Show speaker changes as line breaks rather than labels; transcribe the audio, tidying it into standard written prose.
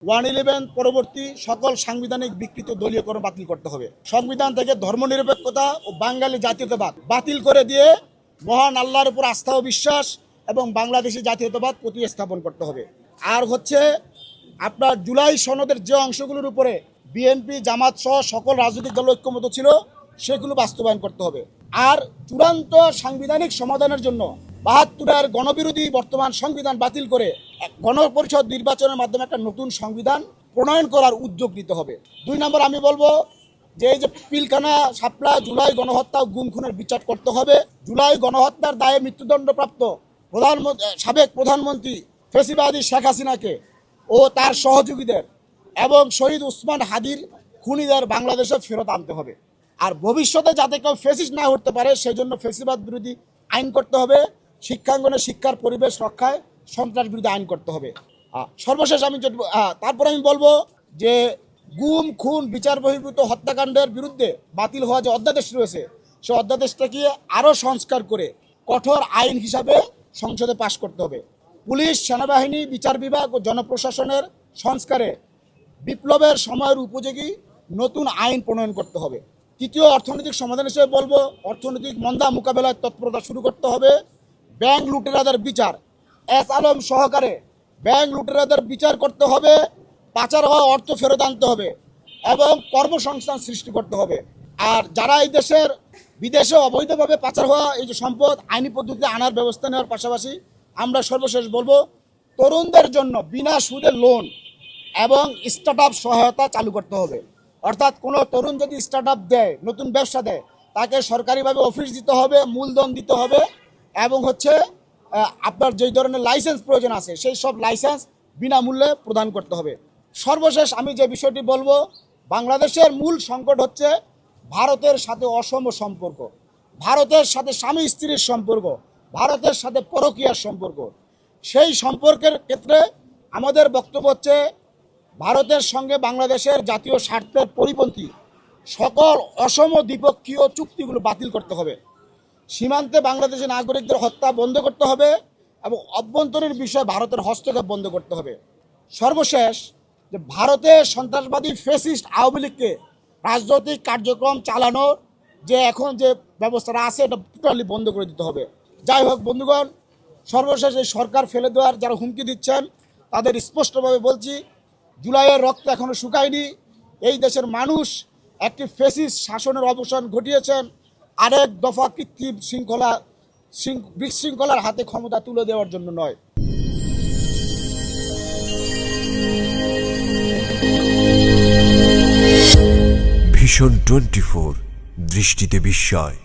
111 পরবর্তী সকল সাংবিধানিক বিকৃত দলীয়করণ বাতিল করতে হবে। সংবিধান থেকে ধর্মনিরপেক্ষতা ও বাঙালি জাতীয়তাবাদ বাতিল করে দিয়ে মহান আল্লাহর উপর আস্থা ও বিশ্বাস এবং বাংলাদেশি জাতীয়তাবাদ প্রতিস্থাপন করতে হবে। আর হচ্ছে আপনার জুলাই সনদের যে অংশগুলোর উপরে বিএনপি জামাত সহ সকল রাজনৈতিক দল ঐক্যমত ছিল সেগুলো বাস্তবায়ন করতে হবে। আর চূড়ান্ত সাংবিধানিক সমাধানের জন্য ৭২-এর গণবিরোধী বর্তমান সংবিধান বাতিল করে গণপরিষদ নির্বাচনের মাধ্যমে একটা নতুন সংবিধান প্রণয়ন করার উদ্যোগ নিতে হবে। ২ নম্বর আমি বলবো যে এই যে পিলখানা শাপলা জুলাই গণহত্যা ও গুম খুনের বিচার করতে হবে। জুলাই গণহত্যার দায়ে মৃত্যুদণ্ডপ্রাপ্ত সাবেক প্রধানমন্ত্রী ফেসিবাদী শেখ হাসিনাকে ও তার সহযোগীদের এবং শহীদ উসমান হাদির খুনিদের বাংলাদেশে ফেরত আনতে হবে। আর ভবিষ্যতে যাতে কেউ ফেসিস্ট না উঠতে পারে সেই জন্য ফেসিবাদ বিরোধী আইন করতে হবে। শিক্ষাঙ্গনে শিক্ষার পরিবেশ রক্ষায় সন্ত্রাস বিরোধী আইন করতে হবে। সর্বশেষ তারপর আমি বলবো যে গুম খুন বিচার বহির্ভূত হত্যাকাণ্ডের বিরুদ্ধে বাতিল হওয়া যে অধ্যাদেশ রয়েছে সেই অধ্যাদেশটাকে আরও সংস্কার করে কঠোর আইন হিসাবে সংসদে পাশ করতে হবে। পুলিশ সেনাবাহিনী বিচার বিভাগ ও জনপ্রশাসনের সংস্কারে বিপ্লবের সময়ের উপযোগী নতুন আইন প্রণয়ন করতে হবে। তৃতীয় অর্থনৈতিক সমাধান হিসেবে বলবো অর্থনৈতিক মন্দা মোকাবেলায় তৎপরতা শুরু করতে হবে। ব্যাংক লুটেরাদের বিচার এস আলম সহকারে ব্যাংক লুটেরাদের বিচার করতে হবে। পাচার হওয়া অর্থ ফেরত আনতে হবে এবং কর্মসংস্থান সৃষ্টি করতে হবে। আর যারা এই দেশের বিদেশে অবৈধভাবে পাচার হওয়া এই যে সম্পদ আইনি পদ্ধতিতে আনার ব্যবস্থা নেওয়ার পাশাপাশি আমরা সর্বশেষ বলবো তরুণদের জন্য বিনা সুদে লোন এবং স্টার্ট আপ সহায়তা চালু করতে হবে। অর্থাৎ কোনো তরুণ যদি স্টার্ট আপ দেয় নতুন ব্যবসা দেয় তাকে সরকারিভাবে অফিস দিতে হবে, মূলধন দিতে হবে এবং হচ্ছে আপনার যেই ধরনের লাইসেন্স প্রয়োজন আছে সেই সব লাইসেন্স বিনামূল্যে প্রদান করতে হবে। সর্বশেষ আমি যে বিষয়টি বলবো বাংলাদেশের মূল সংকট হচ্ছে ভারতের সাথে অসম সম্পর্ক, ভারতের সাথে স্বামী স্ত্রীর সম্পর্ক, ভারতের সাথে পরকীয়ার সম্পর্ক। সেই সম্পর্কের ক্ষেত্রে আমাদের বক্তব্য হচ্ছে ভারতের সঙ্গে বাংলাদেশের জাতীয় স্বার্থের পরিপন্থী সকল অসম দ্বিপক্ষীয় চুক্তিগুলো বাতিল করতে হবে। সীমান্তে বাংলাদেশের নাগরিকদের হত্যা বন্ধ করতে হবে এবং অভ্যন্তরীণ বিষয়ে ভারতের হস্তক্ষেপ বন্ধ করতে হবে। সর্বশেষ যে ভারতে সন্ত্রাসবাদী ফ্যাসিস্ট আওয়ামী লীগকে রাজনৈতিক কার্যক্রম চালানোর যে এখন যে ব্যবস্থাটা আছে এটা টোটালি বন্ধ করে দিতে হবে। যাই হোক বন্ধুগণ, সর্বশেষ এই সরকার ফেলে দেওয়ার যারা হুমকি দিচ্ছেন তাদের স্পষ্টভাবে বলছি জুলাইয়ের রক্ত এখনো শুকায়নি। এই দেশের মানুষ একটি ফ্যাসিস্ট শাসনের অবসান ঘটিয়েছেন। আরেক দফা কৃত্রিম বিশৃঙ্খলার হাতে ক্ষমতা তুলে দেওয়ার জন্য নয়।
ভিশন 24 দৃষ্টিতে বিস্ময়।